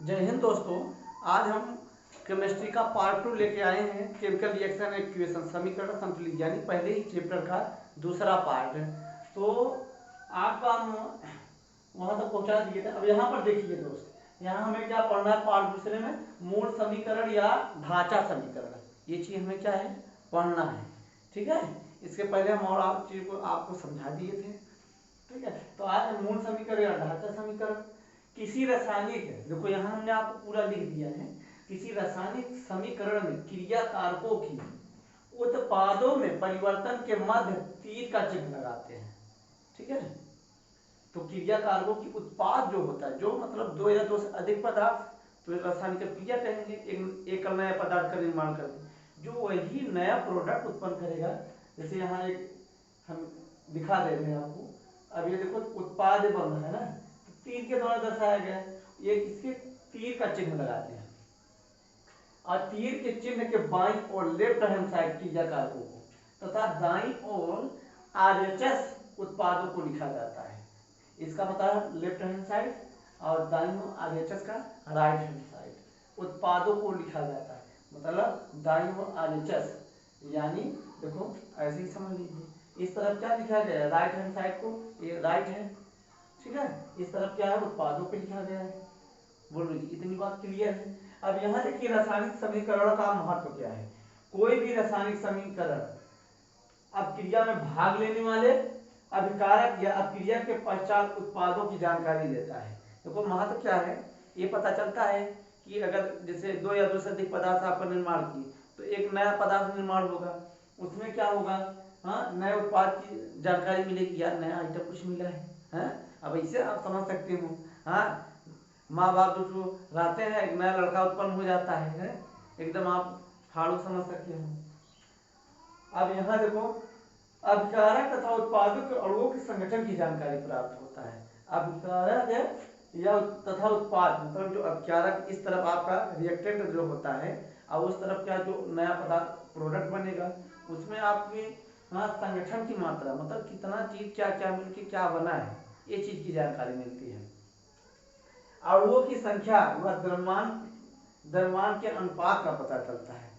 जय हिंद दोस्तों। आज हम केमिस्ट्री का पार्ट 2 लेके आए हैं। केमिकल रिएक्शन इक्वेशन, समीकरण संतुलित, यानी पहले ही चैप्टर का दूसरा पार्ट है। तो आपका हम वहां तक पहुंचा दिए थे। अब यहाँ पर देखिए दोस्त, यहाँ हमें क्या पढ़ना है पार्ट दूसरे में? मूल समीकरण या ढांचा समीकरण, ये चीज हमें क्या है पढ़ना है। ठीक है, इसके पहले हम और आप चीज को आपको समझा दिए थे। ठीक है, तो आज मूल समीकरण या ढांचा समीकरण। किसी रासायनिक, देखो यहाँ हमने आपको पूरा लिख दिया है, किसी रासायनिक समीकरण में क्रिया कारकों की उत्पादों में परिवर्तन के मध्य तीर का चिन्ह लगाते हैं। ठीक है, तो क्रिया कारकों की उत्पाद जो होता है, जो मतलब दो या दो से अधिक पदार्थ, तो रासायनिक क्रिया कहेंगे, एक नया पदार्थ का निर्माण करके जो वही नया प्रोडक्ट उत्पन्न करेगा। जैसे यहाँ एक हम दिखा दे रहे हैं आपको। अब ये देखो उत्पाद बन रहा है ना, तो तीर के द्वारा दर्शाया गया है। ये इसके तीर का चिन्ह लगाते हैं और तीर के चिन्ह के बाईं और लेफ्ट हैंड साइड क्रिया कारकों को तथा दाईं और आरएचएस उत्पादों को लिखा जाता है। इसका मतलब लेफ्ट हैंड साइड और दाईं और आरएचएस का राइट हैंड साइड उत्पादों को लिखा जाता है। मतलब दाईं और आरएचएस, यानी देखो ऐसे ही समझ लीजिए, इस तरफ क्या लिखा गया है राइट हैंड साइड को, ये राइट है। ठीक है, इस तरफ क्या है उत्पादों पे लिखा गया है। बोल रही इतनी बात क्लियर है। अब यहाँ देखिए रासायनिक समीकरण का महत्व क्या है। कोई भी रासायनिक समीकरण अब क्रिया में भाग लेने वाले अभिकारक या अक्रिया के पश्चात उत्पादों की जानकारी देता है। देखो महत्व क्या है, ये पता चलता है कि अगर जैसे दो या दो से अधिक पदार्थ आपका निर्माण किए तो एक नया पदार्थ निर्माण होगा, उसमें क्या होगा, हाँ नए उत्पाद की जानकारी मिलेगी, यार नया आइटम कुछ मिला है। अब इसे आप समझ सकते हो। हाँ, माँ बाप जो रहते हैं, एक नया लड़का उत्पन्न हो जाता है, एकदम आप फाड़ू समझ सकते हो। अब यहाँ देखो अभिकारक तथा उत्पादक के अणुओं के संगठन की जानकारी प्राप्त होता है। अभिकारक या तथा उत्पाद मतलब जो अभिकारक, इस तरफ आपका रिएक्टेंट जो होता है और उस तरफ क्या जो नया पदार्थ प्रोडक्ट बनेगा, उसमें आपकी हाँ संगठन की मात्रा मतलब कितना चीज क्या क्या मिलकर क्या बना है, ये चीज की जानकारी मिलती है। अणुओं की संख्या व द्रव्यमान के अनुपात का पता चलता है।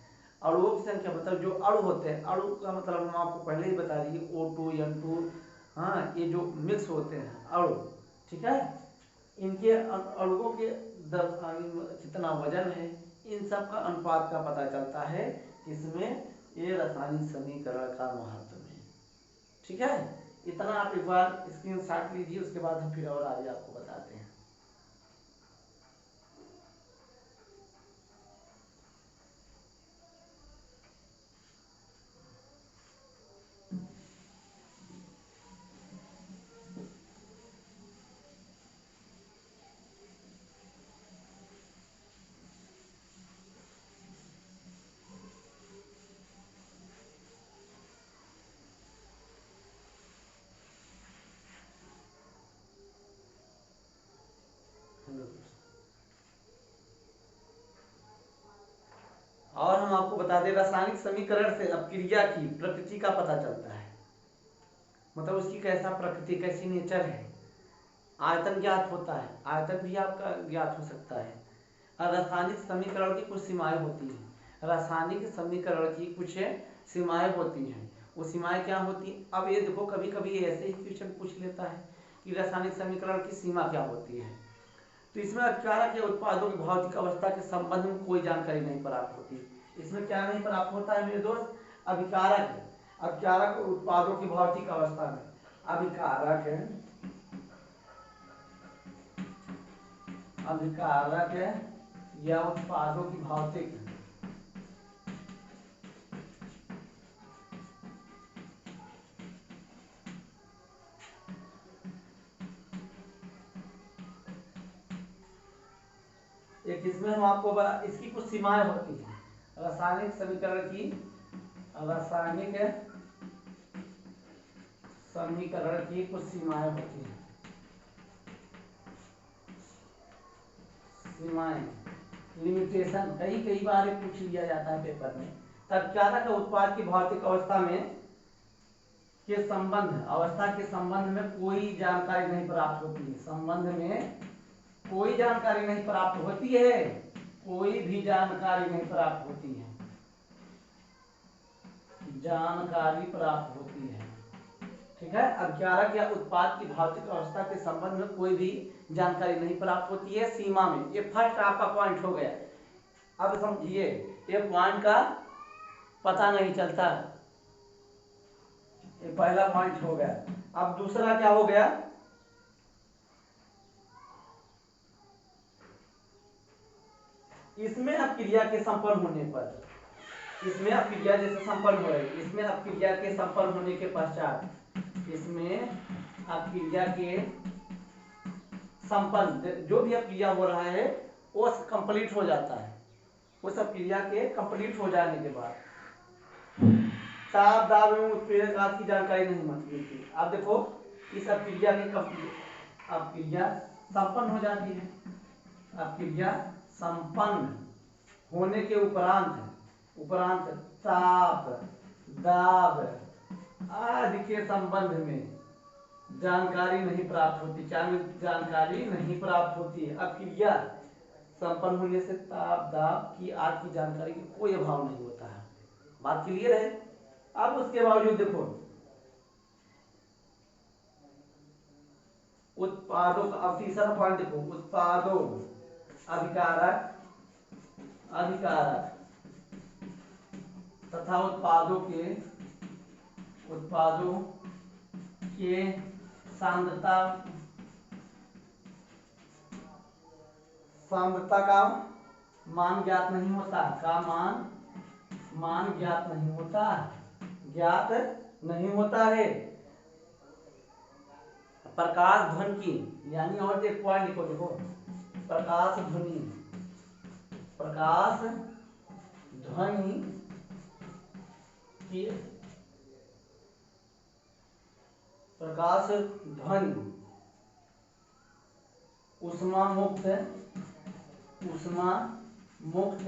अणुओं की संख्या मतलब जो अणु होते हैं, अणु का मतलब हम आपको पहले ही बता दिए O2 N2, हाँ ये जो मिक्स होते हैं अणु। ठीक है, इनके अणुओं के कितना वजन है, इन सब का अनुपात का पता चलता है। इसमें ये रासायनिक समीकरण का महत्व है। ठीक है, इतना आप एक बार स्क्रीनशॉट लीजिए, उसके बाद हम फिर और आगे आपको बताते हैं। और हम आपको बता दें रासायनिक समीकरण से अब क्रिया की प्रकृति का पता चलता है, मतलब उसकी कैसा प्रकृति, कैसी नेचर है। आयतन ज्ञात होता है, आयतन भी आपका ज्ञात हो सकता है। और रासायनिक समीकरण की कुछ सीमाएं होती हैं, रासायनिक समीकरण की कुछ सीमाएं होती हैं। वो सीमाएं क्या होती हैं? अब ये देखो कभी कभी ऐसे ही क्वेश्चन पूछ लेता है कि रासायनिक समीकरण की सीमा क्या होती है। तो इसमें अभिकारक या उत्पादों की भौतिक अवस्था के संबंध में कोई जानकारी नहीं प्राप्त होती। इसमें क्या नहीं प्राप्त होता है मेरे दोस्त? अभिकारक, अभिकारक उत्पादों की भौतिक अवस्था में, अभिकारक अभिकारक या उत्पादों की भौतिक एक इसमें हम आपको इसकी कुछ सीमाएं होती हैं। रासायनिक समीकरण की, रासायनिक समीकरण की कुछ सीमाएं होती हैं। सीमाएं, लिमिटेशन, कई बार पूछ लिया जाता है पेपर में। तत्कारक उत्पाद की भौतिक अवस्था में के संबंध, अवस्था के संबंध में कोई जानकारी नहीं प्राप्त होती है। संबंध में कोई जानकारी नहीं प्राप्त होती है, कोई भी जानकारी नहीं प्राप्त होती है, जानकारी प्राप्त होती है। ठीक है। अब 11 क्या, उत्पाद की भौतिक अवस्था के संबंध में कोई भी जानकारी नहीं प्राप्त होती है सीमा में। ये फर्स्ट आपका पॉइंट हो गया। अब समझिए, ये पॉइंट का पता नहीं चलता, ये पहला पॉइंट हो गया। अब दूसरा क्या हो गया, इसमें अब क्रिया के संपन्न होने पर, इसमें अब क्रिया जैसे संपन्न हो रही, इसमें अब क्रिया के संपन्न होने के पश्चात, इसमें अब क्रिया के संपन्न, जो भी अब क्रिया हो रहा है वो कंप्लीट हो जाता है। वो सब क्रिया के कंप्लीट हो जाने के बाद ताप दाब एवं उत्प्रेरक आदि की जानकारी नहीं मिलती। अब देखो, इस अब क्रिया के अब क्रिया संपन्न हो जाती है। अब क्रिया संपन्न होने के उपरांत ताप दाब आदि के संबंध में जानकारी नहीं प्राप्त होती, जानकारी नहीं प्राप्त होती है। अब क्रिया संपन्न होने से ताप दाब की आदि की जानकारी की कोई अभाव नहीं होता है। बात क्लियर है। अब उसके बावजूद देखो, उत्पादों का, अब तीसरा पॉइंट देखो, उत्पादों अभिकारक तथा उत्पादों के सांद्रता का मान ज्ञात नहीं होता, मान ज्ञात नहीं होता है। प्रकाश ध्वनि की, यानी और एक पॉइंट लिखो, देखो, प्रकाश ध्वनि की, प्रकाश ध्वनि ऊष्मा मुक्त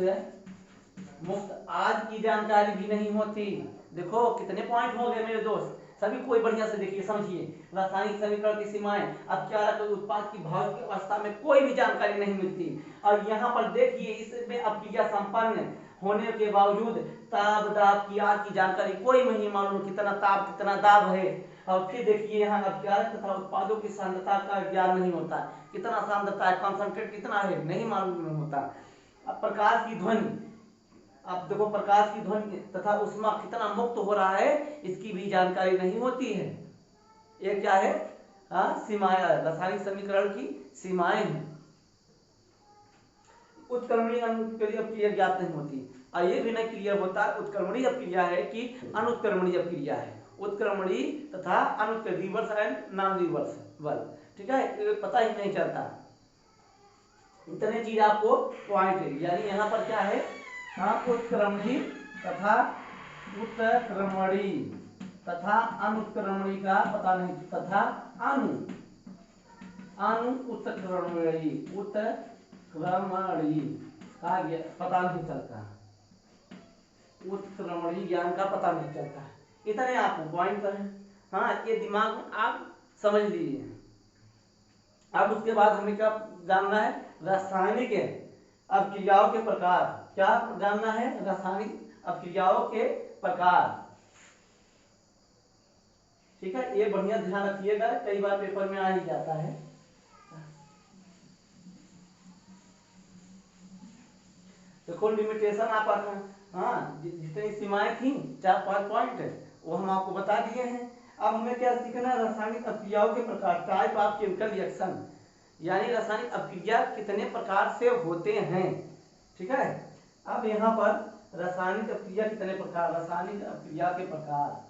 आज की जानकारी भी नहीं होती। देखो कितने पॉइंट हो गए मेरे दोस्त, सभी कोई बढ़िया से देखिए, समझिए। रासायनिक समीकरण की सीमाएं, अब क्या रहा, उत्पाद की भौतिक अवस्था में कोई भी जानकारी नहीं मिलती। और यहाँ पर देखिए, इसमें अब क्रिया संपन्न होने के बावजूद ताप दाब की आदि की जानकारी कोई नहीं मालूम, कितना ताप कितना दाब है। और फिर देखिए यहाँ अब क्या है, तथा उत्पादों की सांद्रता का ज्ञान नहीं होता, कितना सांद्रता है, कॉन्सेंट्रेट कितना है, नहीं मालूम होता। अब प्रकाश की ध्वनि, अब देखो, प्रकाश की ध्वनि तथा ऊष्मा कितना मुक्त हो रहा है, इसकी भी जानकारी नहीं होती है। ये क्या है, सीमाएं, रासायनिक समीकरण की सीमाएं हैं। उत्क्रमणीय अनुत्क्रमणीय अपक्रिया ज्ञात नहीं होती, और ये भी नहीं क्लियर होता उत्क्रमणीय अपक्रिया है कि अनुत्क्रमणीय अपक्रिया है। उत्क्रमणीय तथा अनुत्क्रमणीय, रिवर्स एंड नॉन रिवर्स, ठीक है, पता ही नहीं चलता। इतने चीज आपको पॉइंट है, यानी यहाँ पर क्या है, उत्क्रमणीय तथा अनुत्क्रमणीय का पता नहीं, तथा उत्क्रमणीय का पता नहीं चलता, उत्क्रमणीय ज्ञान का पता नहीं चलता। इतने आपको पॉइंट पर है। हाँ, ये दिमाग में आप समझ लीजिए। अब उसके बाद हमें क्या जानना है, रासायनिक अपक्रियाओं के प्रकार। क्या जानना है, रासायनिक अपक्रियाओं के प्रकार। ठीक है, ये बढ़िया ध्यान रखिएगा, कई बार पेपर में आ ही जाता है। देखो लिमिटेशन आप, हाँ, जितनी सीमाएं थी 4-5 पॉइंट वो हम आपको बता दिए हैं। अब हमें क्या सीखना है, रासायनिक अपक्रियाओं के प्रकार, टाइप ऑफ केमिकल रिएक्शन, यानी रासायनिक अपक्रिया कितने प्रकार से होते हैं। ठीक है। अब यहाँ पर रासायनिक अपक्रिया कितने प्रकार, रासायनिक अपक्रिया के प्रकार,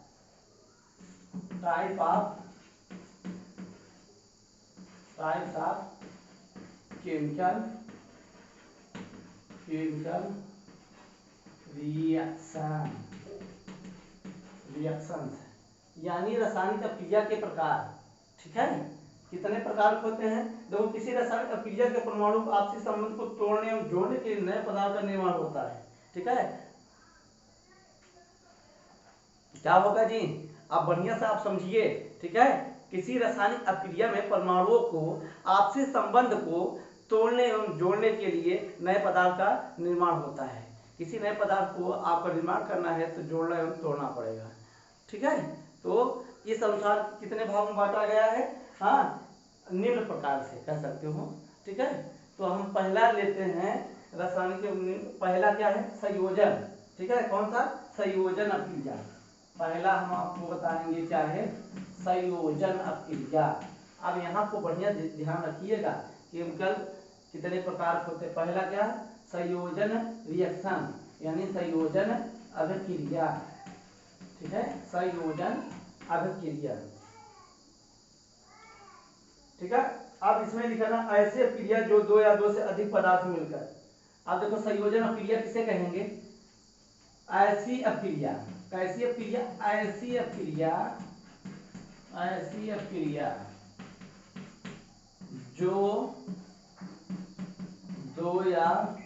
टाइप्स ऑफ केमिकल रिएक्शंस, यानी रासायनिक अपक्रिया के प्रकार। ठीक है, कितने प्रकार होते हैं। देखो, किसी रासायनिक अपक्रिया के परमाणु आपसी संबंध को तोड़ने और जोड़ने के लिए नए पदार्थ का निर्माण होता है। ठीक है, क्या होगा जी, आप बढ़िया से आप समझिए। ठीक है, किसी रासायनिक अपक्रिया में परमाणुओं को आपसी संबंध को तोड़ने एवं जोड़ने के लिए नए पदार्थ का निर्माण होता है। किसी नए पदार्थ को आपका निर्माण करना है तो जोड़ना एवं तोड़ना पड़ेगा। ठीक है, तो इस अनुसार कितने भाग में बांटा गया है? हाँ, निम्न प्रकार से कह सकते हो। ठीक है, तो हम पहला लेते हैं रासायनिक। पहला क्या है? संयोजन। ठीक है, कौन सा? संयोजन अभिक्रिया। पहला हम आपको बताएंगे क्या है? संयोजन अभिक्रिया। अब यहाँ को बढ़िया ध्यान रखिएगा, केमिकल कितने प्रकार के होते हैं। पहला क्या है? संयोजन रिएक्शन, यानी संयोजन अभिक्रिया। ठीक है, संयोजन अभिक्रिया। ठीक है, अब इसमें लिखना ऐसी अभिक्रिया जो दो या दो से अधिक पदार्थ मिलकर। अब देखो संयोजन अभिक्रिया किसे कहेंगे? ऐसी अभिक्रिया। कैसी अभिक्रिया? ऐसी अभिक्रिया, ऐसी अभिक्रिया जो दो या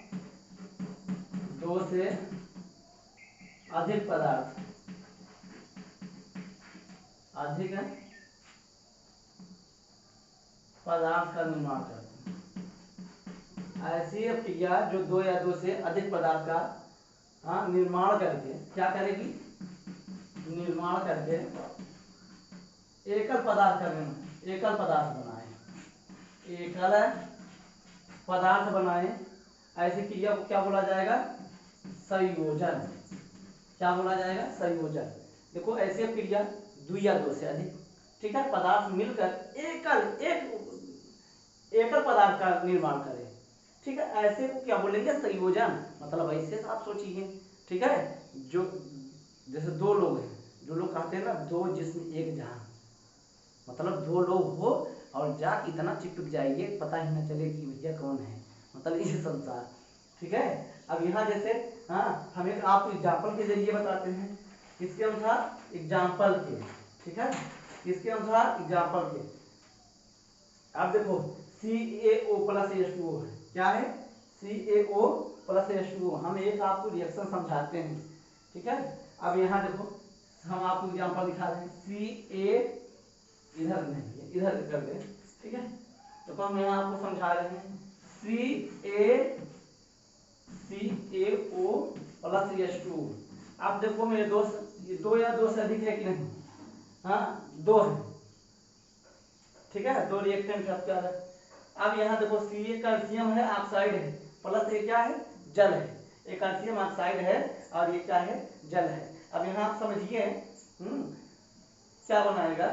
दो से अधिक पदार्थ, अधिक पदार्थ का निर्माण करते हैं। ऐसी अभिक्रिया जो दो या दो से अधिक पदार्थ का निर्माण करके क्या करेगी? निर्माण करके एकल पदार्थ का निर्माण, एकल पदार्थ बनाए, एकल पदार्थ बनाए। ऐसी क्रिया को क्या बोला जाएगा? संयोजन। क्या बोला जाएगा? संयोजन। देखो ऐसी क्रिया दो या दो से अधिक, ठीक है, पदार्थ मिलकर एकल पदार्थ का निर्माण करे। ठीक है, ऐसे को क्या बोलेंगे? संयोजन। मतलब ऐसे आप सोचिए। ठीक है, जो जैसे दो लोग हैं, जो लोग कहते हैं ना दो जिस्म एक जहां, मतलब दो लोग हो और जा इतना चिपक जाइए पता ही ना चले कि भैया कौन है, मतलब ये संसार। ठीक है, अब यहाँ जैसे हम एक आपको एग्जाम्पल के जरिए बताते हैं। किसके अनुसार? एग्जाम्पल के। ठीक है, किसके अनुसार? एग्जाम्पल के। अब देखो CaO प्लस H2O है। क्या है? CaO plus H2O। हम एक आपको रिएक्शन समझाते हैं। ठीक है, अब यहाँ देखो हम आपको एग्जाम्पल दिखा रहे हैं। Ca इधर नहीं, इधर कर दें। ठीक है, तो हम यहाँ आपको समझा रहे हैं CaO प्लस H2O। अब देखो मेरे दोस्त, ये दो या दो से अधिक है कि नहीं? दो है। ठीक है, दो रिएक्टेंट है क्या है? अब यहाँ देखो Ca कैल्शियम है, ऑक्साइड है, प्लस ये क्या है? जल है। ये कैल्शियम ऑक्साइड है और ये क्या है? जल है। अब यहाँ आप समझिए क्या बनाएगा।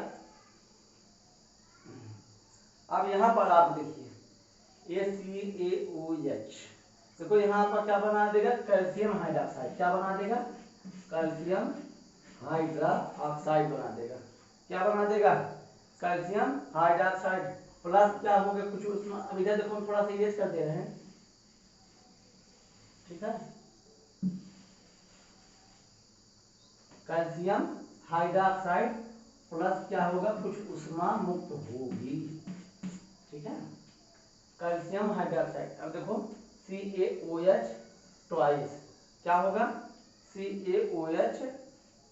अब यहाँ पर आप देखिए ACaOH। देखो यहाँ पर क्या बना देगा? Calcium hydroxide. क्या बना देगा? कैल्शियम हाइड्रोक्साइड बना देगा। क्या बना देगा? कैल्शियम हाइड्रोक्साइड प्लस क्या हो गया? कुछ उसमें अब इधर देखो हम थोड़ा सा इरेज कर दे रहे हैं। ठीक है, कैल्शियम हाइड्रोक्साइड प्लस क्या होगा? कुछ ऊष्मा मुक्त होगी। ठीक है, कैल्शियम हाइड्रोक्साइड। अब देखो CaOH ट्वाइस क्या होगा? CaOH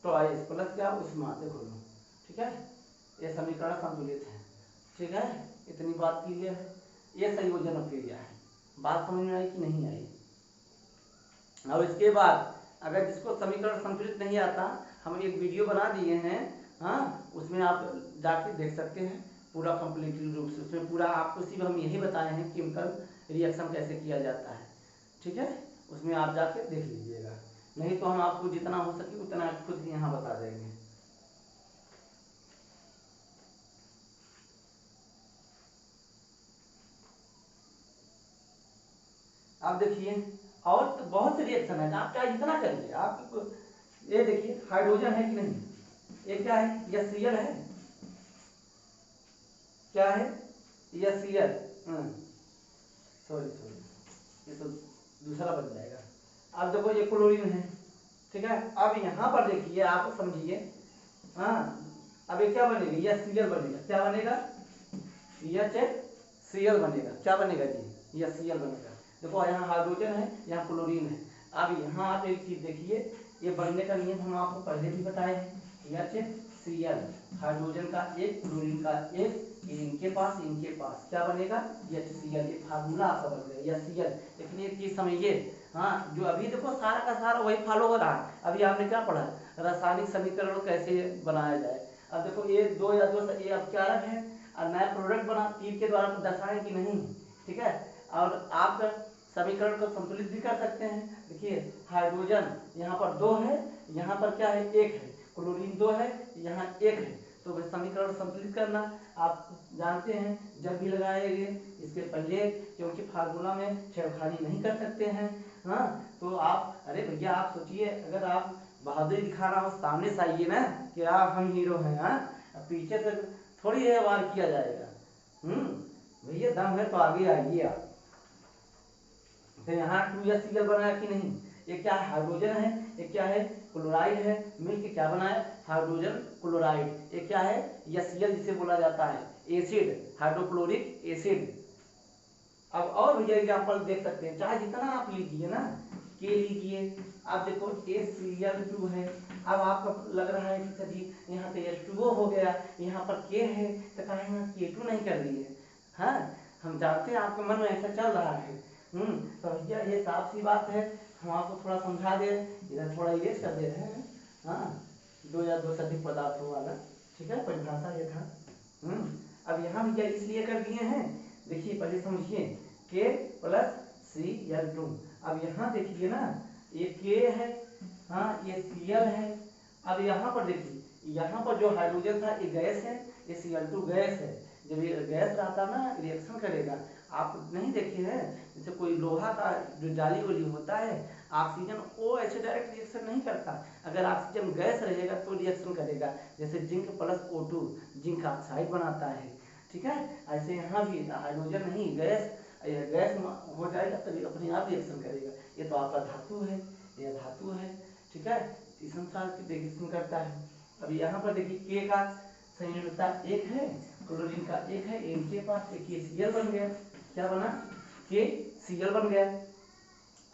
ट्वाइस प्लस क्या? ऊष्मा। देखो, ठीक है, ये समीकरण संतुलित है। ठीक है, इतनी बात क्लियर है। ये संयोजन अभिक्रिया है। बात समझ में आई कि नहीं आई? और इसके बाद अगर जिसको समीकरण संतुलित नहीं आता, हम एक वीडियो बना दिए हैं, उसमें आप जाके देख सकते हैं पूरा कंप्लीट रूप से। उसमें पूरा आपको सिर्फ हम यही बताए हैं केमिकल रिएक्शन कैसे किया जाता है। ठीक है, उसमें आप जाके देख लीजिएगा, नहीं तो हम आपको जितना हो सके उतना खुद यहाँ बता देंगे। आप देखिए और तो बहुत से रिएक्शन है, आप क्या इतना करिए। आप ये देखिए हाइड्रोजन है कि नहीं? ये क्या है? यह Cl है। क्या है? यह Cl। सॉरी, ये तो दूसरा बन जाएगा। अब देखो ये क्लोरीन है। ठीक है, अब यहाँ पर देखिए आप समझिए। अब ये क्या बनेगा? यह Cl बनेगा। क्या बनेगा? HCl बनेगा। क्या बनेगा जी? यह Cl बनेगा। देखो यहाँ हाइड्रोजन है, यहाँ क्लोरीन है। अब यहाँ आप एक चीज देखिए, ये बनने का नियम हम आपको पहले भी बताए हैं। Cl, हाइड्रोजन का एक, क्लोरीन का एक, इनके पास क्या बनेगा HCl। ये फार्मूला आपका बन गया HCl। लेकिन एक चीज समझिए, हाँ, जो अभी देखो सारा का सारा वही फॉलो हो रहा है। अभी आपने क्या पढ़ा, रासायनिक समीकरण कैसे बनाया जाए। अब देखो ये दो या दो ये अब क्या रख है, और नया प्रोडक्ट बना तीर के द्वारा दर्शाए कि नहीं, ठीक है। और आप समीकरण को संतुलित भी कर सकते हैं। देखिए हाइड्रोजन यहाँ पर 2 है, यहाँ पर क्या है 1 है, क्लोरीन 2 है, यहाँ 1 है, तो समीकरण संतुलित करना आप जानते हैं। जब भी लगाएंगे इसके पहले, क्योंकि फार्मूला में छेड़खानी नहीं कर सकते हैं, हाँ। तो आप, अरे भैया आप सोचिए, अगर आप बहादुरी दिखाना हो सामने से आइए ना कि आप हम हीरो हैं, हाँ, पीछे से थोड़ी है वार किया जाएगा। भैया दम है तो आगे आइए आप। तो यहाँ 2HCl बनाया कि नहीं, ये क्या है हाइड्रोजन है, ये क्या है क्लोराइड है, मिलके क्या बनाया हाइड्रोजन क्लोराइड। ये क्या है HCl जिसे बोला जाता है एसिड, हाइड्रोक्लोरिक एसिड। अब और भैया एग्जाम्पल देख सकते हैं, चाहे जितना आप लीजिए ना, के लीजिए, आप देखो HCl2 है। अब आपको लग रहा है कि सभी यहाँ पे H2O हो गया, यहाँ पर K है, तो कहा यहाँ K2 नहीं कर दिए, हाँ। हम जानते हैं आपके मन में ऐसा चल रहा है, तो भैया ये साफ सी बात है। हम आपको थोड़ा समझा दे, इधर थोड़ा इरेज कर दे रहे हैं, हाँ, 2 या 2 से अधिक पदार्थों वाला, ठीक है, परिभाषा ये था। अब यहाँ भैया इसलिए कर दिए हैं, देखिए पहले समझिए, K + Cl2। अब यहाँ देखिए ना, ये K है, हाँ, ये Cl है। अब यहाँ पर देखिए, यहाँ पर जो हाइड्रोजन था ये गैस है, ये Cl2 गैस है। जब ये गैस रहता ना रिएक्शन करेगा, आप नहीं देखे हैं, जैसे कोई लोहा का जो जाली वाली होता है, ऑक्सीजन वो ऐसे डायरेक्ट रिएक्शन नहीं करता। अगर ऑक्सीजन गैस रहेगा तो रिएक्शन करेगा, जैसे जिंक + O2 जिंक ऑक्साइड बनाता है, ठीक है। ऐसे यहाँ भी हाइड्रोजन नहीं गैस हो जाएगा तभी अपने आप रिएक्शन करेगा। ये तो आपका धातु है, यह धातु है, ठीक है, इस अनुसार रिएक्शन करता है। अभी यहाँ पर देखिए K का संयोजकता 1 है, क्लोरीन का 1 है, इनके पास एक KCl बन गया। क्या बना KCl बन गया।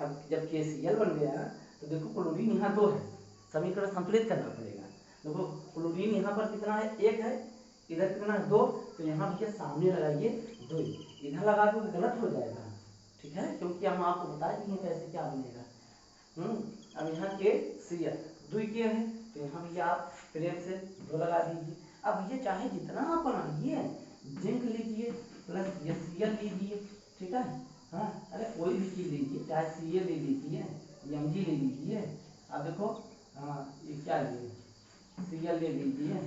अब जब KCl बन गया तो देखो क्लोरीन यहाँ 2 है, समीकरण संतुलित करना पड़ेगा। देखो क्लोरीन यहाँ पर कितना है 1 है, इधर कितना है 2, तो यहाँ भैया सामने लगाइए 2, इधर लगा दो गलत हो जाएगा, ठीक है, क्योंकि हम आपको बता दिए कैसे क्या बनेगा। अब यहाँ KCl 2 के है, तो यहाँ भैया आप प्रेम से 2 लगा दीजिए। अब ये चाहे जितना आप बनाइए, जिंक लीजिए + HCl लीजिए, ठीक है, हाँ, अरे कोई भी चीज़ लीजिए, चाहे Cl ले लीजिए, Mg ले लीजिए। अब देखो, हाँ, ये क्या लिए Cl ले लीजिए।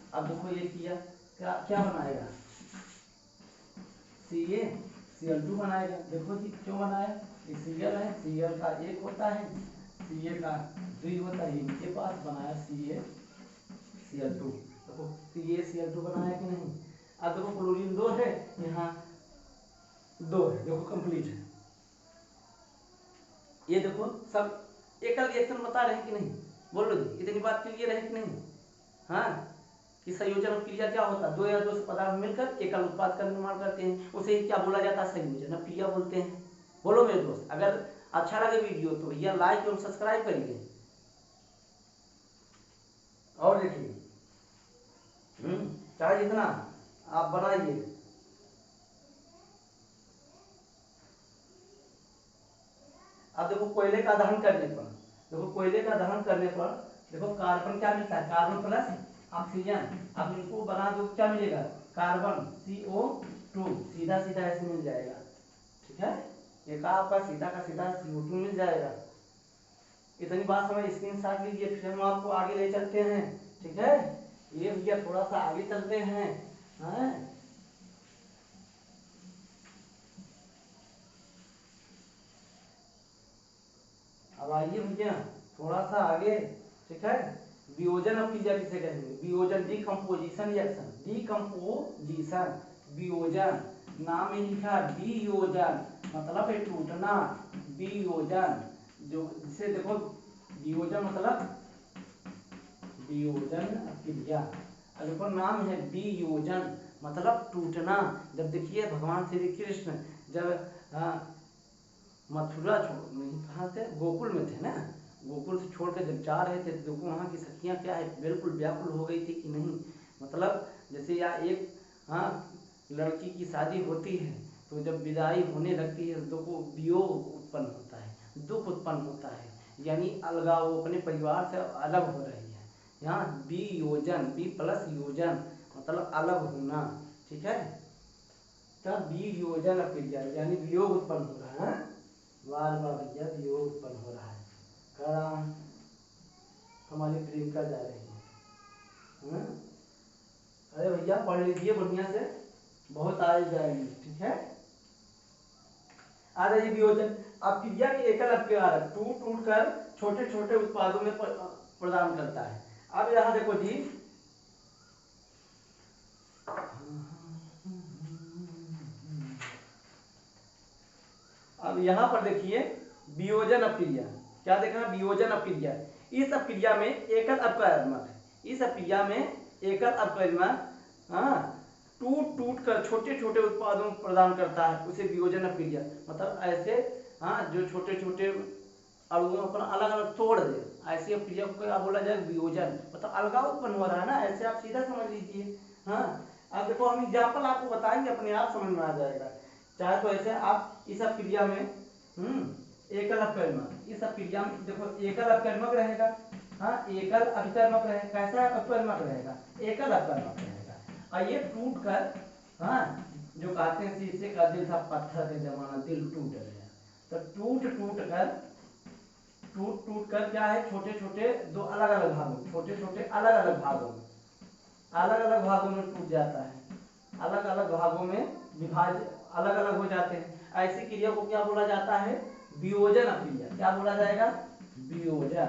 अब देखो ये किया, क्या बनाएगा Cl2 बनाएगा। देखो जी क्यों बनाया, ये Cl है, Cl का 1 होता है, Ca का 2 होता है, इनके पास बनाया Cl2। देखो Cl2 बनाया कि नहीं। अब देखो क्लोरीन 2 है, यहाँ 2 है, देखो कंप्लीट है। ये देखो सब एकल रिएक्शन बता रहे हैं कि नहीं, बोलो जी, इतनी बात क्लियर है कि नहीं, हाँ, कि संयोजन और क्रिया क्या होता है, 2 या 2 से पदार्थ मिलकर एकल उत्पाद का निर्माण करते हैं, उसे क्या बोला जाता है संयोजन और क्रिया बोलते हैं। बोलो मेरे दोस्त, अगर अच्छा लगे वीडियो तो भैया लाइक और सब्सक्राइब करिए। और देखिए, चाहे जितना आप बनाइए। अब देखो कोयले का दहन करने पर, देखो कोयले का दहन करने पर देखो कार्बन क्या मिलता है, कार्बन + ऑक्सीजन। अब इनको बना दो क्या मिलेगा, कार्बन CO2, सीधा सीधा ऐसे मिल जाएगा, ठीक है, एक आपका सीधा का सीधा CO2 मिल जाएगा। इतनी बात समझ, स्क्रीनशॉट लीजिए, फिर हम आपको आगे ले चलते हैं, ठीक है। ये भैया थोड़ा सा आगे चलते हैं, हाँ? अब आइए भैया थोड़ा सा आगे, ठीक है। वियोजन अब क्रिया किसे कहेंगे, वियोजन डिकम्पोजिशन रिएक्शन, डिकम्पोजिशन वियोजन, नाम में लिखा वियोजन मतलब है टूटना, वियोजन जो जिसे देखो वियोजन मतलब वियोजन क्रिया, देखो नाम है वियोजन मतलब टूटना। जब देखिए भगवान श्री कृष्ण जब मथुरा छोड़ नहीं कहाँ थे, गोकुल में थे ना, गोकुल से छोड़ कर जब जा रहे थे तो देखो वहाँ की सखियाँ क्या है, बिल्कुल व्याकुल हो गई थी कि नहीं। मतलब जैसे या एक हाँ लड़की की शादी होती है तो जब विदाई होने लगती है तो देखो वियोग उत्पन्न होता है, दुख उत्पन्न होता है, यानी अलगाव, वो अपने परिवार से अलग हो रही है। यहाँ वियोजन, बी प्लस योजन मतलब अलग होना, ठीक है। तब वियोजन क्रिया यानी वियोग उत्पन्न हो रहा है, बार बार भैया वियोग उत्पन्न हो रहा है। कड़ा हमारी प्रियंका जा रही है। अरे भैया पढ़ लीजिए बढ़िया से, बहुत आ जाएगी, ठीक है। आ जाइए वियोजन। अब क्रिया के एकल अपकारक टूट टूट कर छोटे छोटे उत्पादों में प्रदान करता है। अब यहाँ देखो जी, अब यहाँ पर देखिए वियोजन अपक्रिया, क्या देखना, वियोजन अपक्रिया। इस अपक्रिया में एकल अपकर्मक है, इस अपक्रिया में एकल अपकर्मक टूट टूट कर छोटे छोटे उत्पादों प्रदान करता है, उसे वियोजन अपक्रिया। मतलब ऐसे जो छोटे छोटे अणुओं अपन अलग अलग तोड़ दे, ऐसी अपक्रिया को क्या बोला जाए, वियोजन। मतलब अलगाव उत्पन्न हो रहा है ना, ऐसे आप सीधा समझ लीजिए। अब देखो हम एग्जाम्पल आपको बताएंगे, अपने आप समझ में आ जाएगा। चाहे तो ऐसे आप इस अपक्रिया में एकल अपकर्मक, इस अपक्रिया में देखो एकल अपकर्मक रहेगा, एकल अपकर्मक रहेगा। कैसा अपकर्मक रहेगा, एकल अपकर्मक रहेगा। और ये टूट कर जो कहते हैं शीशे का दिल था पत्थर के जमाना, दिल टूट गया। तो टूट टूट कर क्या है, छोटे छोटे दो अलग अलग भागों, छोटे छोटे अलग अलग भागों में टूट जाता है, अलग अलग भागों में विभाजित अलग अलग हो जाते हैं। ऐसी क्रिया को क्या बोला जाता है, वियोजन क्रिया। क्या बोला जाएगा, वियोजन।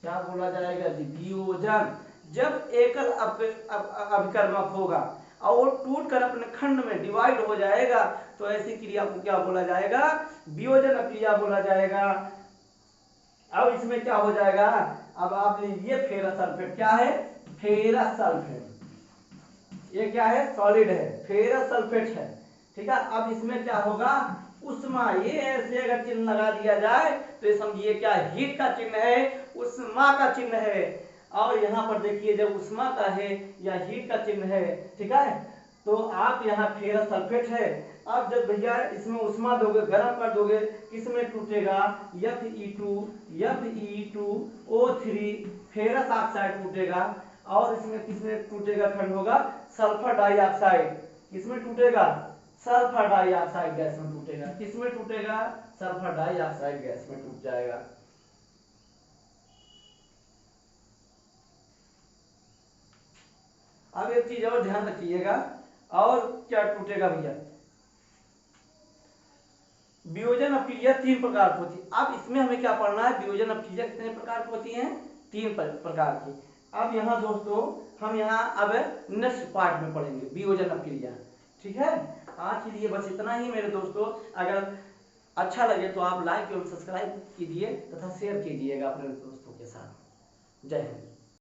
क्या बोला जाएगा जी, वियोजन। जब एकल अभिकर्मक होगा और टूट कर अपने खंड में डिवाइड हो जाएगा तो ऐसी क्रिया को क्या बोला जाएगा, वियोजन क्रिया बोला जाएगा। अब इसमें क्या हो जाएगा, अब आप लीजिए फेरस सल्फेट। क्या है, फेरस सल्फेट। ये क्या है, सॉलिड है, फेरस सल्फेट है, ठीक है। अब इसमें क्या होगा, उष्मा, ये ऐसे अगर चिन्ह लगा दिया जाए तो ये समझिए क्या हीट का चिन्ह है, उष्मा का चिन्ह है। और यहाँ पर देखिए जब उष्मा का है या हीट का चिन्ह है, ठीक है, तो आप यहाँ फेरस सल्फेट है। अब जब भैया इसमें उष्मा दोगे, गर्म कर दोगे, किसमें टूटेगा, Fe2O3 फेरस ऑक्साइड टूटेगा। और इसमें किसमें टूटेगा, खंड होगा सल्फर डाइऑक्साइड। किसमें टूटेगा, सल्फर डाइऑक्साइड गैस में टूटेगा। किसमें टूटेगा, सल्फर डाइऑक्साइड गैस में टूट जाएगा। अब एक चीज और ध्यान रखिएगा, और क्या टूटेगा भैया, वियोजन अपक्रिया 3 प्रकार की होती है। अब इसमें हमें क्या पढ़ना है, वियोजन अपक्रिया कितने प्रकार की होती हैं, 3 प्रकार की। अब यहाँ दोस्तों हम अब नेक्स्ट पार्ट में पढ़ेंगे वियोजन अपक्रिया, ठीक है। आज के लिए बस इतना ही मेरे दोस्तों। अगर अच्छा लगे तो आप लाइक एवं सब्सक्राइब कीजिए तथा शेयर कीजिएगा अपने दोस्तों के साथ। जय हिंद।